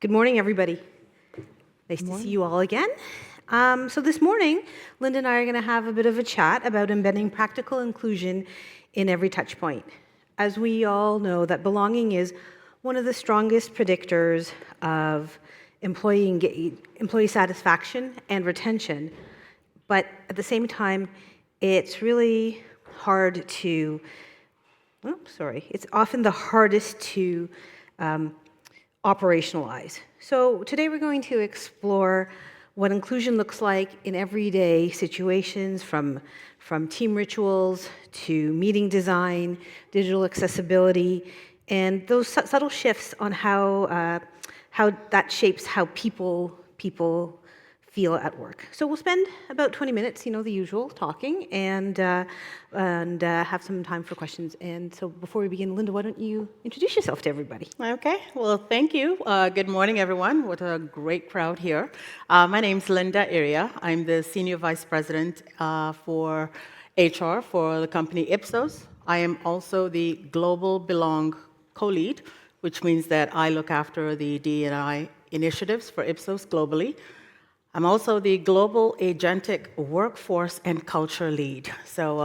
Good morning, everybody. Nice to see you all again. So this morning, Linda and I are going to have a bit of a chat about embedding practical inclusion in every touchpoint. As we all know, that belonging is one of the strongest predictors of employee satisfaction and retention. But at the same time, it's really hard to, it's often the hardest to operationalize. So today we're going to explore what inclusion looks like in everyday situations, from team rituals to meeting design, digital accessibility, and those subtle shifts on how that shapes how people feel at work. So we'll spend about 20 minutes, the usual, talking, and have some time for questions. And so before we begin, Linda, why don't you introduce yourself to everybody? Okay, well, thank you. Good morning, everyone. What a great crowd here. My name's Linda Iriah. I'm the Senior Vice President for HR for the company IPSOS. I am also the Global Belong co-lead, which means that I look after the D&I initiatives for IPSOS globally. I'm also the Global Agentic Workforce and Culture Lead. So,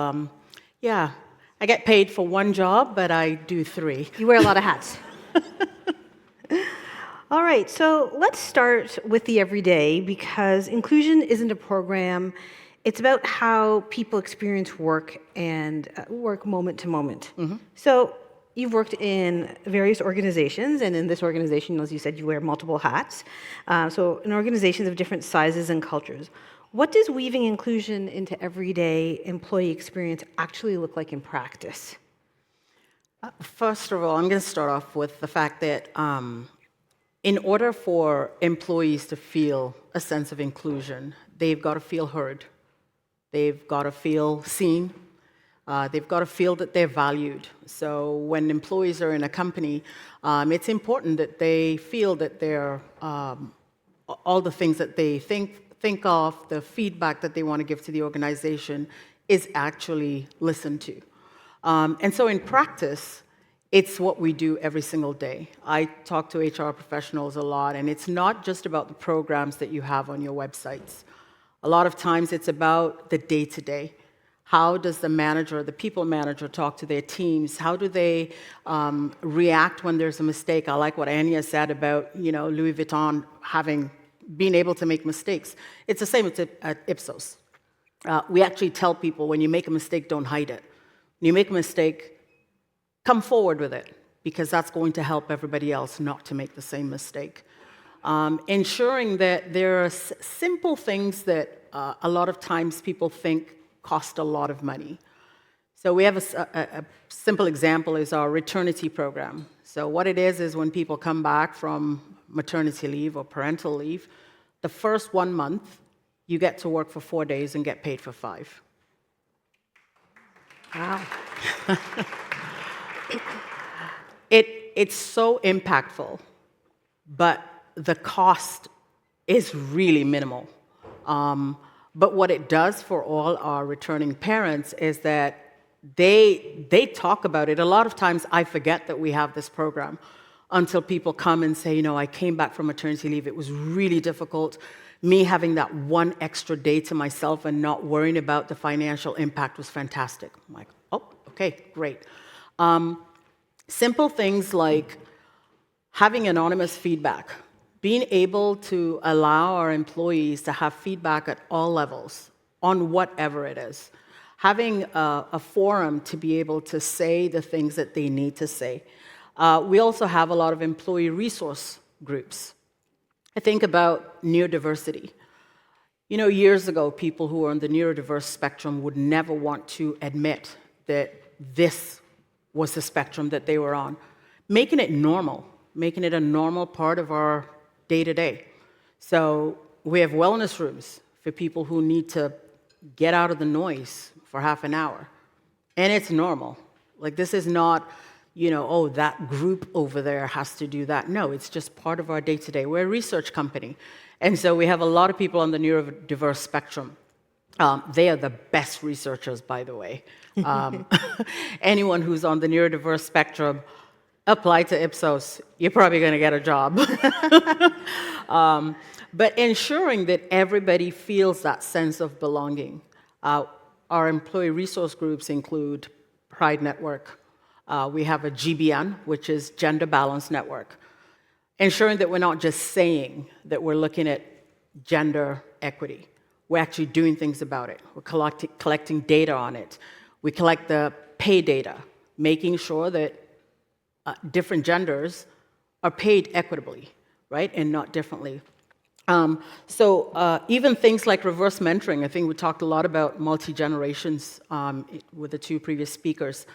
I get paid for one job, but I do three. You wear a lot of hats. All right, so let's start with the everyday, because inclusion isn't a program. It's about how people experience work and work moment to moment. Mm-hmm. So you've worked in various organizations, and in this organization, as you said, you wear multiple hats. So in organizations of different sizes and cultures, what does weaving inclusion into everyday employee experience actually look like in practice? First of all, I'm going to start off with the fact that in order for employees to feel a sense of inclusion, they've got to feel heard. They've got to feel seen. They've got to feel that they're valued. So when employees are in a company, it's important that they feel that they're all the things that they think of, the feedback that they want to give to the organization is actually listened to. And so in practice, it's what we do every single day. I talk to HR professionals a lot, and it's not just about the programs that you have on your websites. A lot of times it's about the day-to-day. How does the manager, the people manager, talk to their teams? How do they react when there's a mistake? I like what Anya said about, Louis Vuitton being able to make mistakes. It's the same at IPSOS. We actually tell people, when you make a mistake, don't hide it. When you make a mistake, come forward with it, because that's going to help everybody else not to make the same mistake. Ensuring that there are simple things that a lot of times people think cost a lot of money. So we have a simple example is our returnity program. So what it is when people come back from maternity leave or parental leave, the first 1 month, you get to work for 4 days and get paid for 5. Wow. It's so impactful, but the cost is really minimal. But what it does for all our returning parents is that they talk about it. A lot of times I forget that we have this program until people come and say, I came back from maternity leave. It was really difficult. Me having that one extra day to myself and not worrying about the financial impact was fantastic. I'm like, oh, okay, great. Simple things like having anonymous feedback. Being able to allow our employees to have feedback at all levels on whatever it is. Having a forum to be able to say the things that they need to say. We also have a lot of employee resource groups. I think about neurodiversity. Years ago, people who are on the neurodiverse spectrum would never want to admit that this was the spectrum that they were on. Making it normal, making it a normal part of our day-to-day. So we have wellness rooms for people who need to get out of the noise for half an hour. And it's normal. Like, this is not, that group over there has to do that. No, it's just part of our day-to-day. We're a research company. And so we have a lot of people on the neurodiverse spectrum. They are the best researchers, by the way. Anyone who's on the neurodiverse spectrum, apply to IPSOS. You're probably going to get a job. But ensuring that everybody feels that sense of belonging. Our employee resource groups include Pride Network. We have a GBN, which is Gender Balance Network. Ensuring that we're not just saying that we're looking at gender equity. We're actually doing things about it. We're collecting data on it. We collect the pay data, making sure that different genders are paid equitably, right, and not differently. Even things like reverse mentoring, I think we talked a lot about multi-generations with the two previous speakers.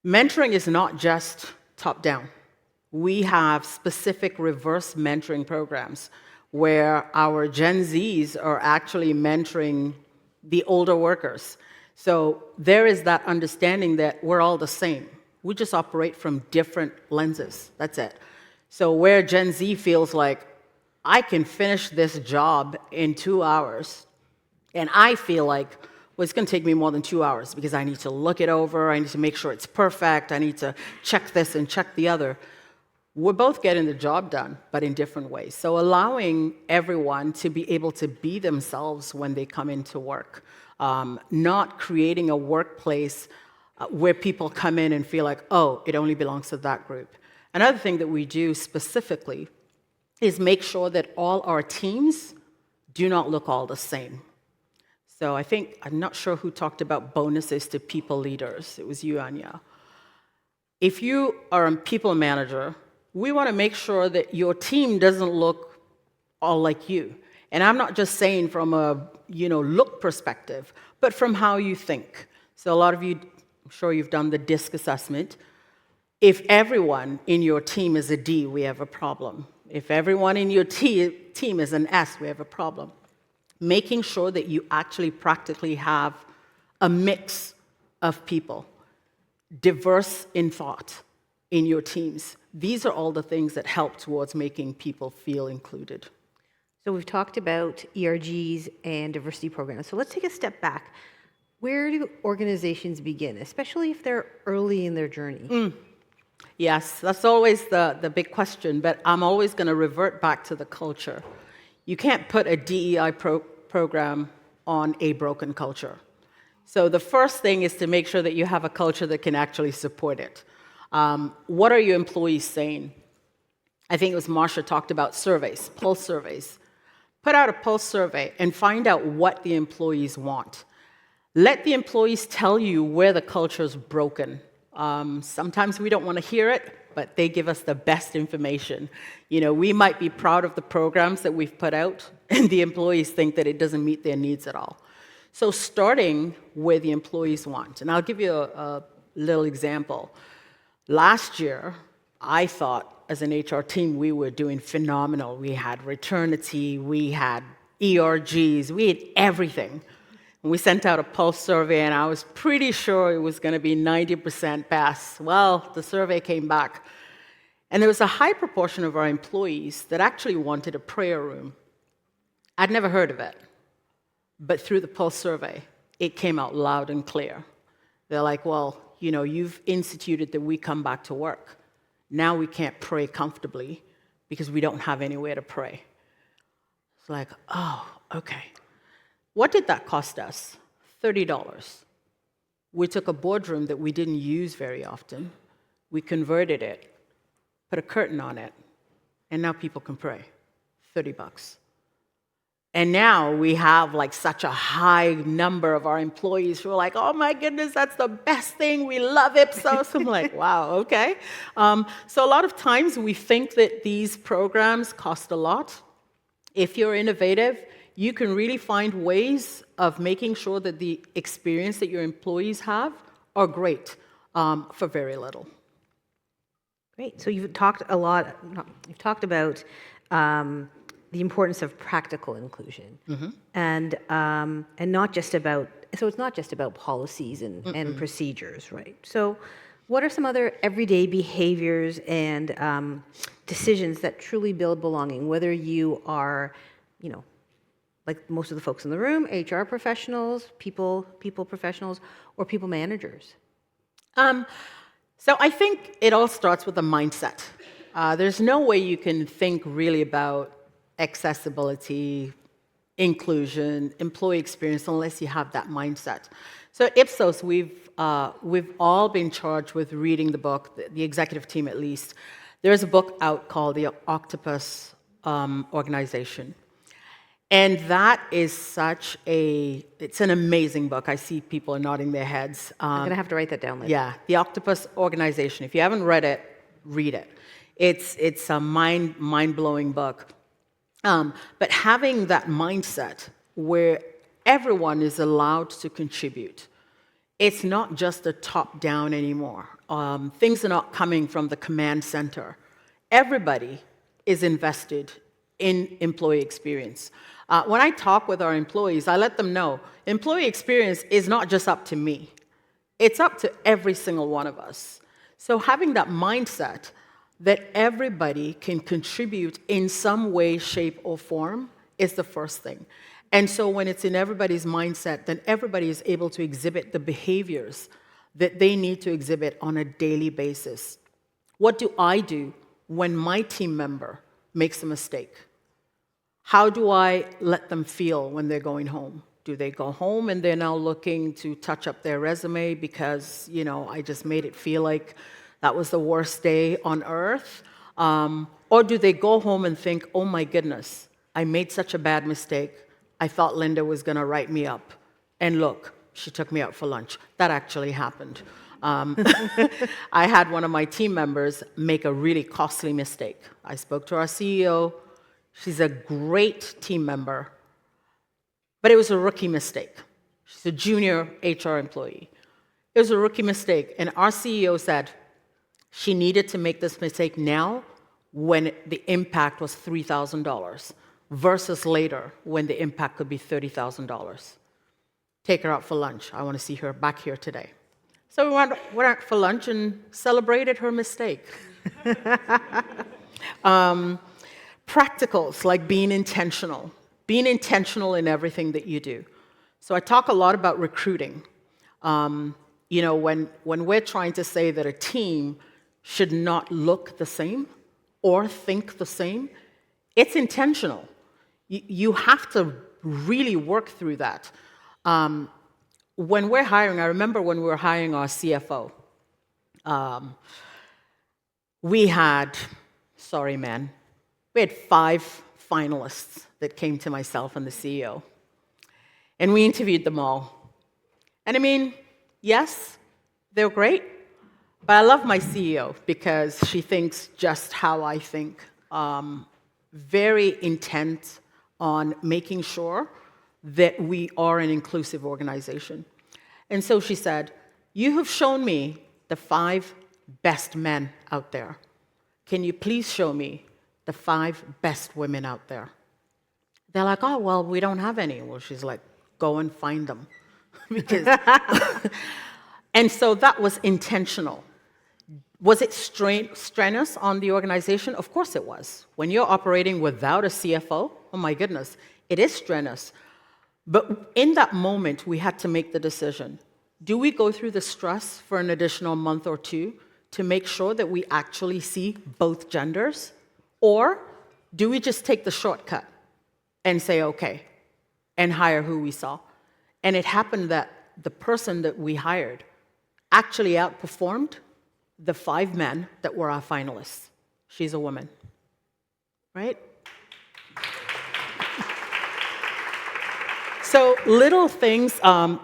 Mentoring is not just top-down. We have specific reverse mentoring programs where our Gen Zs are actually mentoring the older workers. So there is that understanding that we're all the same. We just operate from different lenses. That's it. So where Gen Z feels like, I can finish this job in 2 hours, and I feel like, well, it's going to take me more than 2 hours because I need to look it over, I need to make sure it's perfect, I need to check this and check the other. We're both getting the job done, but in different ways. So allowing everyone to be able to be themselves when they come into work, not creating a workplace where people come in and feel like, oh, it only belongs to that group. Another thing that we do specifically is make sure that all our teams do not look all the same. So I'm not sure who talked about bonuses to people leaders. It was you, Anya. If you are a people manager, we want to make sure that your team doesn't look all like you. And I'm not just saying from a look perspective, but from how you think. So a lot of you, I'm sure you've done the DISC assessment. If everyone in your team is a D, we have a problem. If everyone in your team is an S, we have a problem. Making sure that you actually practically have a mix of people, diverse in thought in your teams. These are all the things that help towards making people feel included. So we've talked about ERGs and diversity programs. So let's take a step back. Where do organizations begin, especially if they're early in their journey? Yes, that's always the big question, but I'm always going to revert back to the culture. You can't put a DEI program on a broken culture. So the first thing is to make sure that you have a culture that can actually support it. What are your employees saying? I think it was Marsha talked about surveys, pulse surveys. Put out a pulse survey and find out what the employees want. Let the employees tell you where the culture is broken. Sometimes we don't want to hear it, but they give us the best information. We might be proud of the programs that we've put out, and the employees think that it doesn't meet their needs at all. So starting where the employees want. And I'll give you a little example. Last year, I thought as an HR team, we were doing phenomenal. We had Returnity, we had ERGs, we had everything. We sent out a pulse survey, and I was pretty sure it was going to be 90% pass. Well, the survey came back, and there was a high proportion of our employees that actually wanted a prayer room. I'd never heard of it, but through the pulse survey, it came out loud and clear. They're like, well, you've instituted that we come back to work. Now we can't pray comfortably because we don't have anywhere to pray. It's like, oh, okay. What did that cost us? $30. We took a boardroom that we didn't use very often, we converted it, put a curtain on it, and now people can pray. $30. And now we have such a high number of our employees who are like, oh my goodness, that's the best thing, we love IPSOS. I'm like, wow, okay. So a lot of times we think that these programs cost a lot. If you're innovative, you can really find ways of making sure that the experience that your employees have are great for very little. Great. So you've talked about the importance of practical inclusion, and not just about. So it's not just about policies and procedures, right? So, what are some other everyday behaviors and decisions that truly build belonging? Whether you are, like most of the folks in the room, HR professionals, people professionals, or people managers? So I think it all starts with a mindset. There's no way you can think really about accessibility, inclusion, employee experience unless you have that mindset. So at IPSOS, we've all been charged with reading the book, the executive team at least. There's a book out called The Octopus Organization. And that is it's an amazing book. I see people are nodding their heads. I'm going to have to write that down later. Yeah, The Octopus Organization. If you haven't read it, read it. It's a mind-blowing book. But having that mindset where everyone is allowed to contribute, it's not just a top-down anymore. Things are not coming from the command center. Everybody is invested in employee experience. When I talk with our employees, I let them know employee experience is not just up to me. It's up to every single one of us. So having that mindset that everybody can contribute in some way, shape, or form is the first thing. And so when it's in everybody's mindset, then everybody is able to exhibit the behaviors that they need to exhibit on a daily basis. What do I do when my team member makes a mistake? How do I let them feel when they're going home? Do they go home and they're now looking to touch up their resume because, I just made it feel like that was the worst day on earth? Or do they go home and think, oh my goodness, I made such a bad mistake. I thought Linda was going to write me up. And look, she took me out for lunch. That actually happened. I had one of my team members make a really costly mistake. I spoke to our CEO. She's a great team member, but it was a rookie mistake. She's a junior HR employee. It was a rookie mistake, and our CEO said she needed to make this mistake now when the impact was $3,000 versus later when the impact could be $30,000. Take her out for lunch. I want to see her back here today. So we went out for lunch and celebrated her mistake. Practicals like being intentional in everything that you do. So I talk a lot about recruiting. When we're trying to say that a team should not look the same or think the same, it's intentional. You have to really work through that. When we're hiring, I remember when we were hiring our CFO, we had 5 finalists that came to myself and the CEO. And we interviewed them all. And yes, they're great, but I love my CEO because she thinks just how I think. Very intent on making sure that we are an inclusive organization. And so she said, you have shown me the 5 best men out there. Can you please show me the 5 best women out there? They're like, oh, well, we don't have any. Well, she's like, go and find them. And so that was intentional. Was it strenuous on the organization? Of course it was. When you're operating without a CFO, oh my goodness, it is strenuous. But in that moment, we had to make the decision. Do we go through the stress for an additional month or 2 to make sure that we actually see both genders? Or do we just take the shortcut and say, okay, and hire who we saw? And it happened that the person that we hired actually outperformed the 5 men that were our finalists. She's a woman, right? So little things,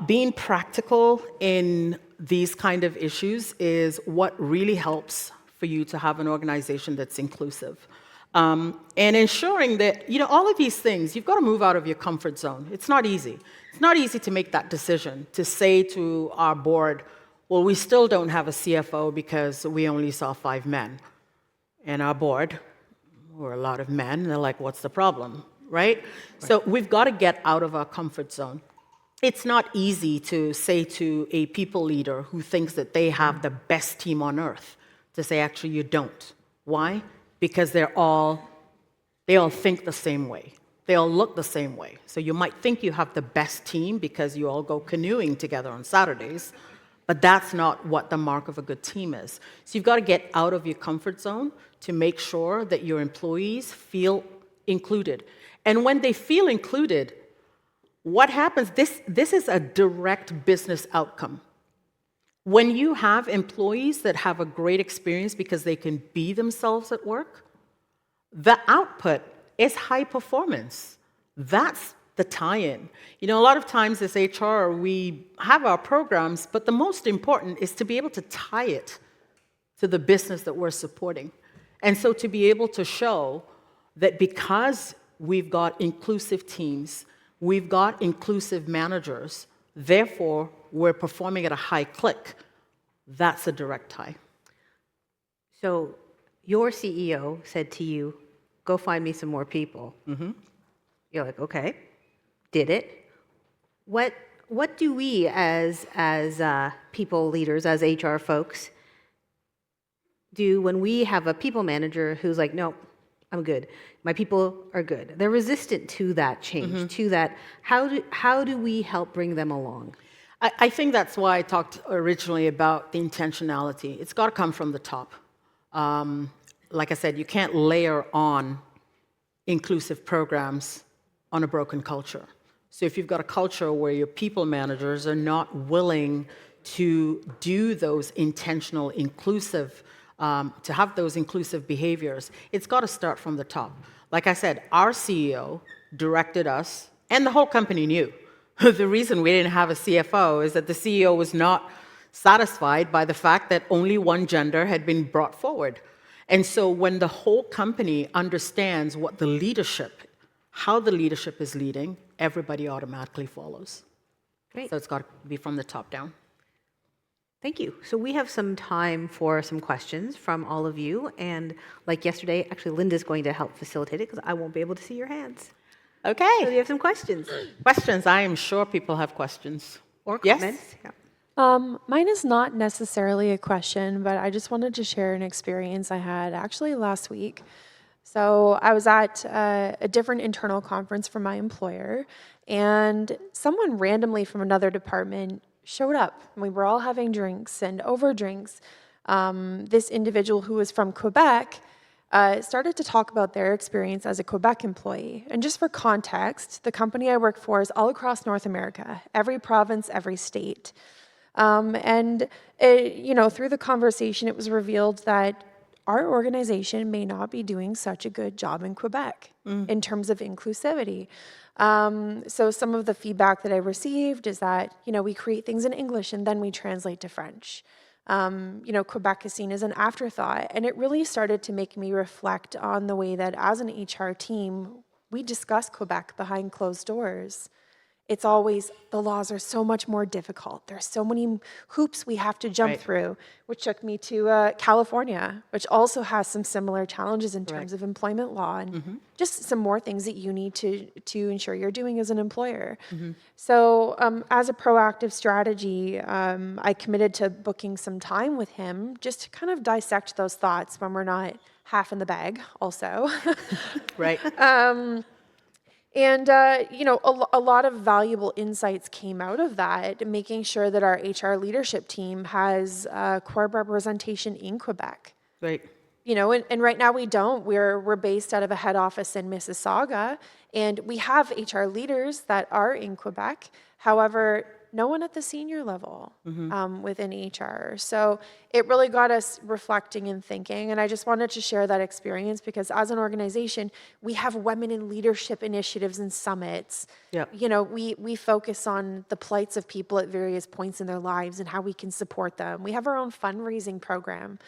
being practical in these kind of issues is what really helps for you to have an organization that's inclusive. And ensuring that, all of these things, you've got to move out of your comfort zone. It's not easy. It's not easy to make that decision, to say to our board, well, we still don't have a CFO because we only saw 5 men. And our board, we're a lot of men, they're like, what's the problem, right? So we've got to get out of our comfort zone. It's not easy to say to a people leader who thinks that they have the best team on earth, to say, actually, you don't. Why? Because they all think the same way. They all look the same way. So you might think you have the best team because you all go canoeing together on Saturdays, But that's not what the mark of a good team is. So you've got to get out of your comfort zone to make sure that your employees feel included. And when they feel included, what happens? This is a direct business outcome. When you have employees that have a great experience because they can be themselves at work, the output is high performance. That's the tie-in. You know, a lot of times as HR, we have our programs, but the most important is to be able to tie it to the business that we're supporting. And so to be able to show that because we've got inclusive teams, we've got inclusive managers, therefore we're performing at a high click, that's a direct tie. So your CEO said to you, go find me some more people. Mm-hmm. You're like, okay, did it. What do we as people leaders, as HR folks, do when we have a people manager who's like, no, I'm good. My people are good. They're resistant to that change, to that. How do we help bring them along? I think that's why I talked originally about the intentionality. It's got to come from the top. Like I said, you can't layer on inclusive programs on a broken culture. So if you've got a culture where your people managers are not willing to do those intentional, inclusive, to have those inclusive behaviors, it's got to start from the top. Like I said, our CEO directed us, and the whole company knew. The reason we didn't have a CFO is that the CEO was not satisfied by the fact that only one gender had been brought forward. And so when the whole company understands what the leadership, how the leadership is leading, everybody automatically follows. Great. So it's got to be from the top down. Thank you. So we have some time for some questions from all of you. And like yesterday, actually, Linda's going to help facilitate it because I won't be able to see your hands. Okay. So you have some questions. Questions. I am sure people have questions. Or comments. Yes? Yeah. Mine is not necessarily a question, but I just wanted to share an experience I had actually last week. So I was at a different internal conference for my employer, and someone randomly from another department showed up. We were all having drinks, and over drinks, this individual who was from Quebec started to talk about their experience as a Quebec employee. And just for context, the company I work for is all across North America, every province, every state. And through the conversation, it was revealed that our organization may not be doing such a good job in Quebec in terms of inclusivity. So some of the feedback that I received is that, we create things in English and then we translate to French. Quebec is seen as an afterthought. And it really started to make me reflect on the way that as an HR team, we discuss Quebec behind closed doors. It's always, the laws are so much more difficult. There's so many hoops we have to jump through, which took me to California, which also has some similar challenges in terms of employment law and just some more things that you need to ensure you're doing as an employer. So as a proactive strategy, I committed to booking some time with him just to kind of dissect those thoughts when we're not half in the bag also. Right. And, a lot of valuable insights came out of that, making sure that our HR leadership team has core representation in Quebec. Right. And right now we don't. We're based out of a head office in Mississauga, and we have HR leaders that are in Quebec. However, no one at the senior level within HR. So it really got us reflecting and thinking. And I just wanted to share that experience because as an organization, we have women in leadership initiatives and summits. Yep. We focus on the plights of people at various points in their lives and how we can support them. We have our own fundraising program.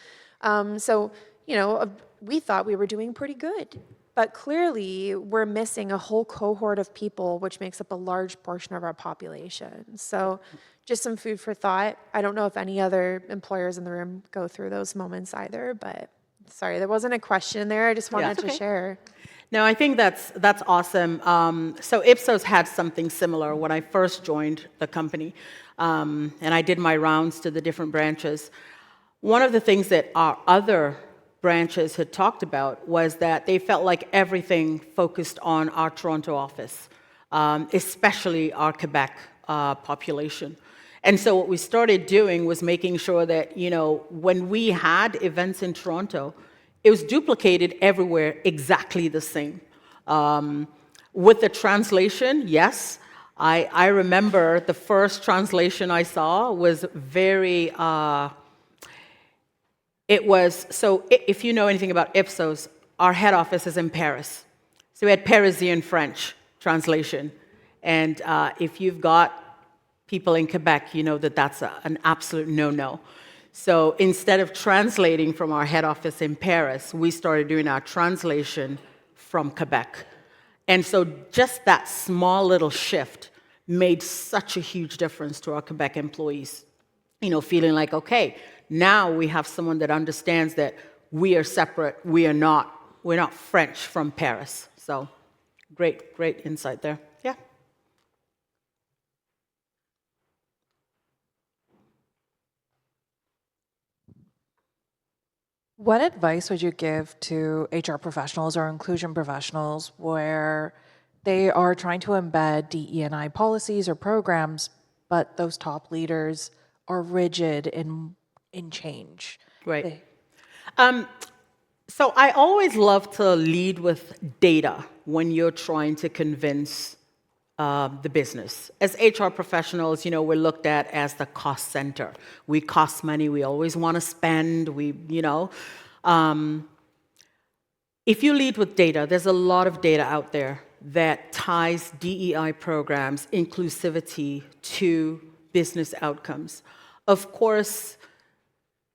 We thought we were doing pretty good. But clearly, we're missing a whole cohort of people, which makes up a large portion of our population. So just some food for thought. I don't know if any other employers in the room go through those moments either, but sorry, there wasn't a question there. I just wanted to share. No, I think that's awesome. So IPSOS had something similar when I first joined the company, and I did my rounds to the different branches. One of the things that our other branches had talked about was that they felt like everything focused on our Toronto office, especially our Quebec population. And so what we started doing was making sure that, when we had events in Toronto, it was duplicated everywhere exactly the same. With the translation, yes, I remember the first translation I saw was very, if you know anything about IPSOS, our head office is in Paris. So we had Parisian French translation. And if you've got people in Quebec, you know that that's an absolute no-no. So instead of translating from our head office in Paris, we started doing our translation from Quebec. And so just that small little shift made such a huge difference to our Quebec employees. Feeling like, okay, now we have someone that understands that we are separate, we're not French from Paris. So great insight there. Yeah. What advice would you give to HR professionals or inclusion professionals where they are trying to embed DE&I policies or programs, but those top leaders are rigid in change? Right. So I always love to lead with data when you're trying to convince the business. As HR professionals, we're looked at as the cost center. We cost money. We always want to spend. If you lead with data, there's a lot of data out there that ties DEI programs, inclusivity, to business outcomes. Of course,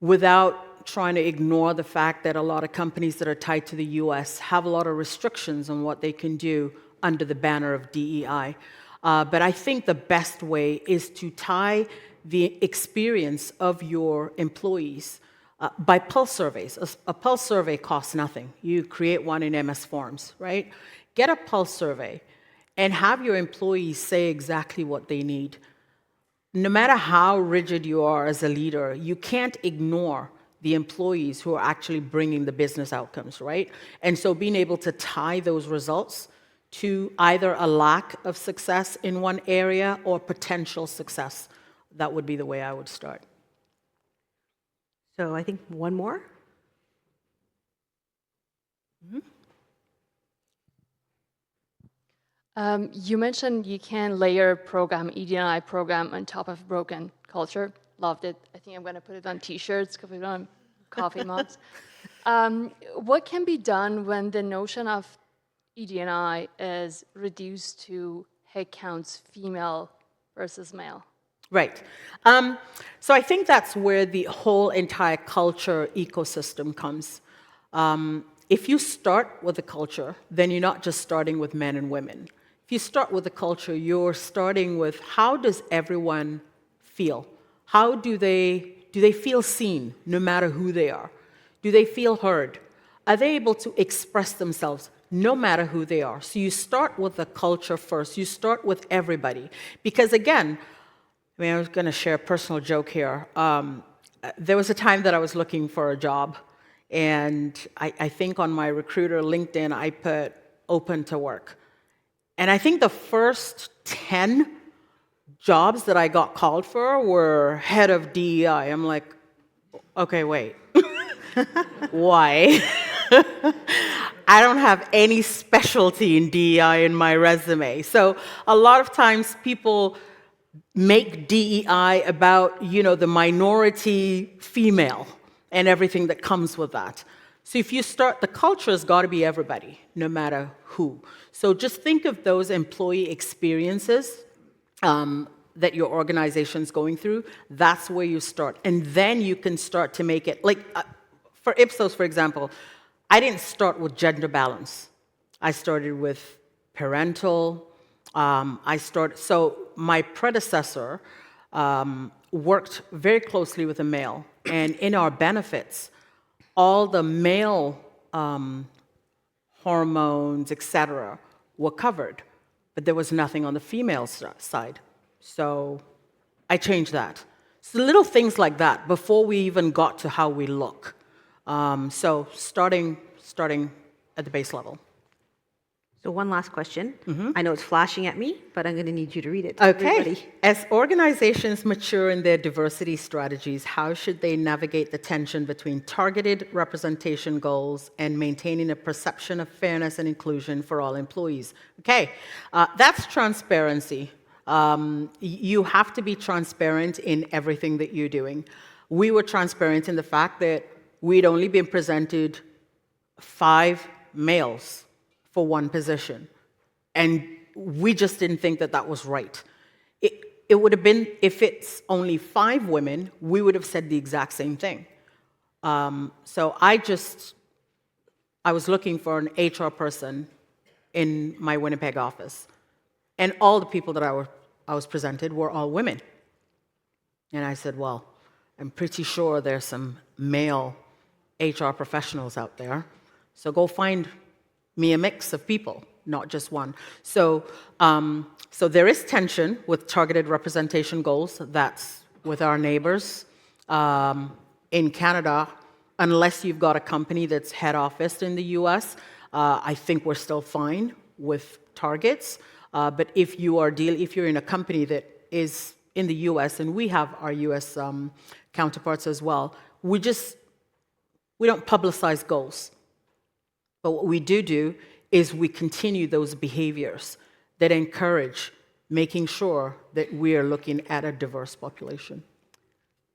without trying to ignore the fact that a lot of companies that are tied to the US have a lot of restrictions on what they can do under the banner of DEI. But I think the best way is to tie the experience of your employees by pulse surveys. A pulse survey costs nothing. You create one in MS Forms, right? Get a pulse survey and have your employees say exactly what they need. No matter how rigid you are as a leader, you can't ignore the employees who are actually bringing the business outcomes, right? And so being able to tie those results to either a lack of success in one area or potential success, that would be the way I would start. So I think one more. You mentioned you can layer program, ED&I program, on top of broken culture. Loved it. I think I'm going to put it on T-shirts, put it on coffee mugs. What can be done when the notion of ED&I is reduced to headcounts female versus male? Right. So I think that's where the whole entire culture ecosystem comes. If you start with a culture, then you're not just starting with men and women. If you start with a culture, you're starting with how does everyone feel? How do they feel seen, no matter who they are? Do they feel heard? Are they able to express themselves, no matter who they are? So you start with the culture first. You start with everybody. Because again, I was going to share a personal joke here. There was a time that I was looking for a job, and I think on my recruiter LinkedIn, I put open to work. And I think the first 10 jobs that I got called for were head of DEI. I'm like, okay, wait. Why? I don't have any specialty in DEI in my resume. So a lot of times people make DEI about, the minority female and everything that comes with that. So if you start, the culture has got to be everybody, no matter who. So just think of those employee experiences that your organization's going through. That's where you start. And then you can start to make it, like for IPSOS, for example, I didn't start with gender balance. I started with parental. So my predecessor worked very closely with a male, and in our benefits, all the male hormones, etc., were covered, but there was nothing on the female side. So I changed that. So little things like that before we even got to how we look. So starting at the base level. So one last question. I know it's flashing at me, but I'm going to need you to read it. Okay. Everybody. As organizations mature in their diversity strategies, how should they navigate the tension between targeted representation goals and maintaining a perception of fairness and inclusion for all employees? Okay, that's transparency. You have to be transparent in everything that you're doing. We were transparent in the fact that we'd only been presented 5 males for one position. And we just didn't think that that was right. It would have been, if it's only 5 women, we would have said the exact same thing. So I was looking for an HR person in my Winnipeg office. And all the people that I was presented were all women. And I said, well, I'm pretty sure there's some male HR professionals out there. So go find me a mix of people, not just one. So, so there is tension with targeted representation goals. That's with our neighbors. In Canada, unless you've got a company that's head office in the US, I think we're still fine with targets. But if you're in a company that is in the US, and we have our US counterparts as well, we don't publicize goals. But what we do is we continue those behaviors that encourage making sure that we are looking at a diverse population.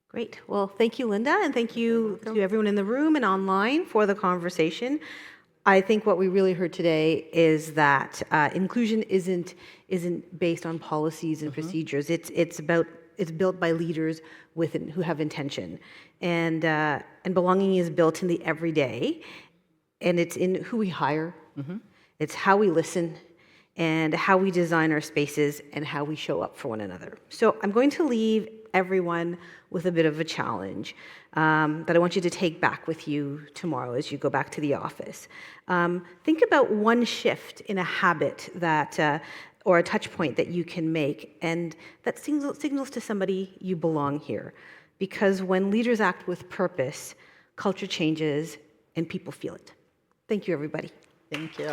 Great. Well, thank you, Linda, and thank you to everyone in the room and online for the conversation. I think what we really heard today is that inclusion isn't based on policies and procedures. It's built by leaders who have intention, and belonging is built in the everyday. And it's in who we hire, it's how we listen, and how we design our spaces, and how we show up for one another. So I'm going to leave everyone with a bit of a challenge that I want you to take back with you tomorrow as you go back to the office. Think about one shift in a habit that, or a touch point that you can make, and that signals to somebody you belong here. Because when leaders act with purpose, culture changes and people feel it. Thank you, everybody. Thank you.